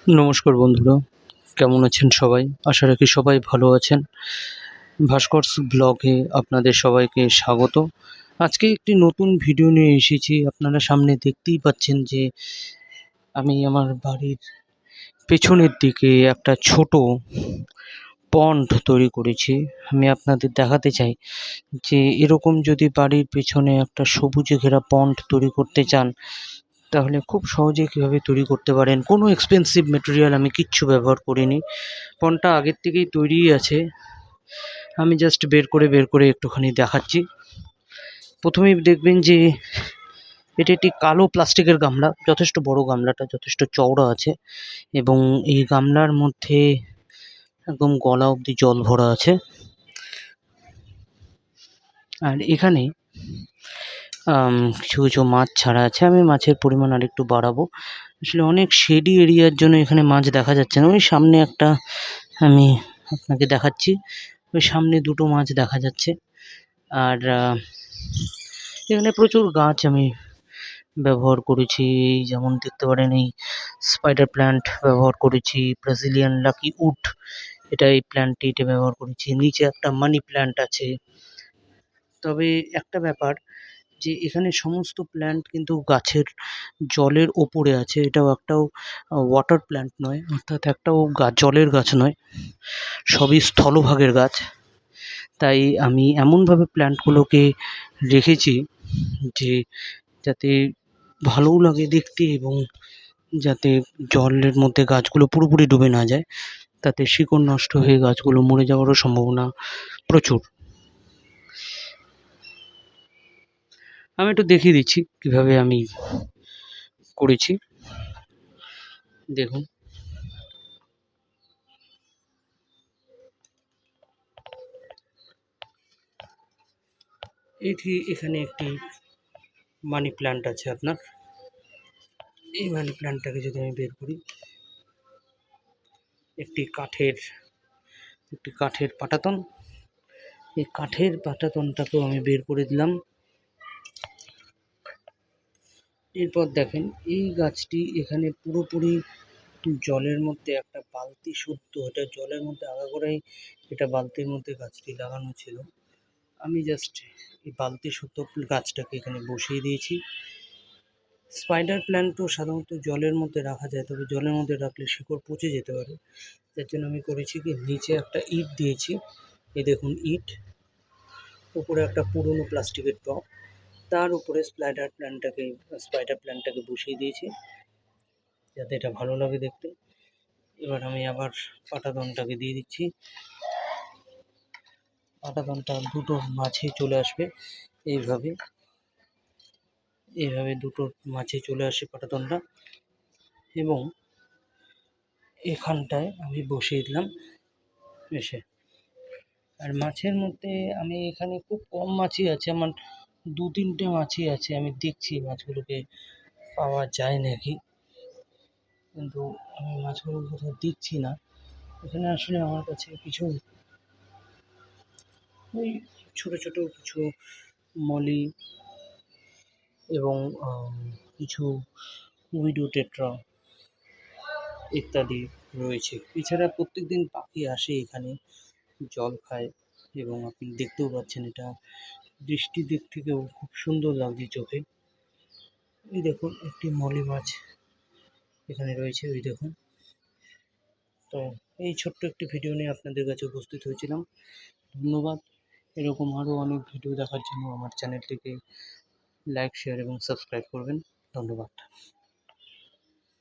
নমস্কার বন্ধুরা, কেমন আছেন সবাই? আশা রাখি সবাই ভালো আছেন। ভাস্করস ব্লগে আপনাদের সবাইকে স্বাগত। আজকে একটি নতুন ভিডিও নিয়ে এসেছি। আপনারা সামনে দেখতেই পাচ্ছেন যে আমি আমার বাড়ির পেছনের দিকে একটা ছোট পন্ড তৈরি করেছি। আমি আপনাদের দেখাতে চাই যে এরকম যদি বাড়ির পেছনে একটা সবুজে ঘেরা পন্ড তৈরি করতে চান, তাহলে খুব সহজেই কীভাবে তৈরি করতে পারেন। কোনো এক্সপেন্সিভ মেটেরিয়াল আমি কিচ্ছু ব্যবহার করিনি। পন্ডটা আগের থেকেই তৈরিই আছে। আমি জাস্ট বের করে একটুখানি দেখাচ্ছি। প্রথমেই দেখবেন যে এটি একটি কালো প্লাস্টিকের গামলা। যথেষ্ট বড় গামলাটা, যথেষ্ট চওড়া আছে এবং এই গামলার মধ্যে একদম গলা অবধি জল ভরা আছে। আর এখানে কিছু মাছ ছাড়া আছে। আমি মাছের পরিমাণ আরেকটু বাড়াবো। আসলে অনেক শেডি এরিয়ার জন্য এখানে মাছ দেখা যাচ্ছে না। ওই সামনে একটা আমি আপনাকে দেখাচ্ছি। ওই সামনে দুটো মাছ দেখা যাচ্ছে। আর এখানে প্রচুর গাছ আমি ব্যবহার করেছি। যেমন দেখতে পারেন, এই স্পাইডার প্ল্যান্ট ব্যবহার করেছি, ব্রাজিলিয়ান লাকি উড এই প্ল্যান্টটিতে ব্যবহার করেছি। নিচে একটা মানি প্ল্যান্ট আছে। তবে একটা ব্যাপার, যে এখানে সমস্ত প্ল্যান্ট কিন্তু গাছের জলের ওপরে আছে। একটাও ওয়াটার প্ল্যান্ট নয়, অর্থাৎ একটাও জলের গাছ নয়, সবই স্থলভাগের গাছ। তাই আমি এমনভাবে প্ল্যান্টগুলোকে রেখেছি যে যাতে ভালোও লাগে দেখতে এবং যাতে জলের মধ্যে গাছগুলো পুরোপুরি ডুবে না যায়, তাতে শিকড় নষ্ট হয়ে গাছগুলো মরে যাওয়ারও সম্ভাবনা প্রচুর। আমি একটু দেখিয়ে দিচ্ছি কীভাবে আমি করেছি। দেখুন, এখানে একটি মানি প্ল্যান্ট আছে আপনার। এই মানি প্ল্যান্টটাকে যদি আমি বের করি, একটি কাঠের পাটাতন। এই কাঠের পাটাতনটাকেও আমি বের করে দিলাম। এরপর দেখেন, এই গাছটি এখানে পুরোপুরি জলের মধ্যে একটা বালতি শুদ্ধ, এটা জলের মধ্যে আগাগোড়াই এটা বালতির মধ্যে গাছটি লাগানো ছিল। আমি জাস্ট এই বালতি শুদ্ধ গাছটাকে এখানে বসিয়ে দিয়েছি। স্পাইডার প্ল্যান্টও সাধারণত জলের মধ্যে রাখা যায়, তবে জলের মধ্যে রাখলে শিকড় পচে যেতে পারে। তার জন্য আমি করেছি কি, নিচে একটা ইট দিয়েছি। এই দেখুন ইট, উপরে একটা পুরনো প্লাস্টিকের টব, তার উপরে স্পাইডার প্ল্যান্টটাকে বসিয়ে দিয়েছি যাতে এটা ভালো লাগে দেখতে। এবার আমি আবার পাটাতনটাকে দিয়ে দিচ্ছি। পাটাতনটা দুটো মাঝে চলে আসবে, এইভাবে দুটো মাঝে চলে আসে পাটাতনটা, এবং এখানটায় আমি বসিয়ে দিলাম এসে। আর মাছের মধ্যে আমি এখানে খুব কম মাছই আছে, আমার 2-3টে মাছই আছে। আমি দেখছি মাছগুলোকে পাওয়া যায় নাকি, কিন্তু আমি মাছগুলো কোথাও দেখছি না। এখানে আসলে আমার কাছে কিছু ওই ছোটো কিছু মলি এবং কিছু উইডো টেট্রা ইত্যাদি রয়েছে। এছাড়া প্রত্যেকদিন পাখি আসে এখানে, জল খায়, এবং আপনি দেখতেও পাচ্ছেন এটা দৃষ্টির দিক থেকেও খুব সুন্দর লাগছে চোখে। এই দেখুন, একটি মলি মাছ এখানে রয়েছে, ওই দেখুন। তো এই ছোট্ট একটি ভিডিও নিয়ে আপনাদের কাছে উপস্থিত হয়েছিলাম। ধন্যবাদ। এরকম আরও অনেক ভিডিও দেখার জন্য আমার চ্যানেলটিকে লাইক, শেয়ার এবং সাবস্ক্রাইব করবেন। ধন্যবাদ।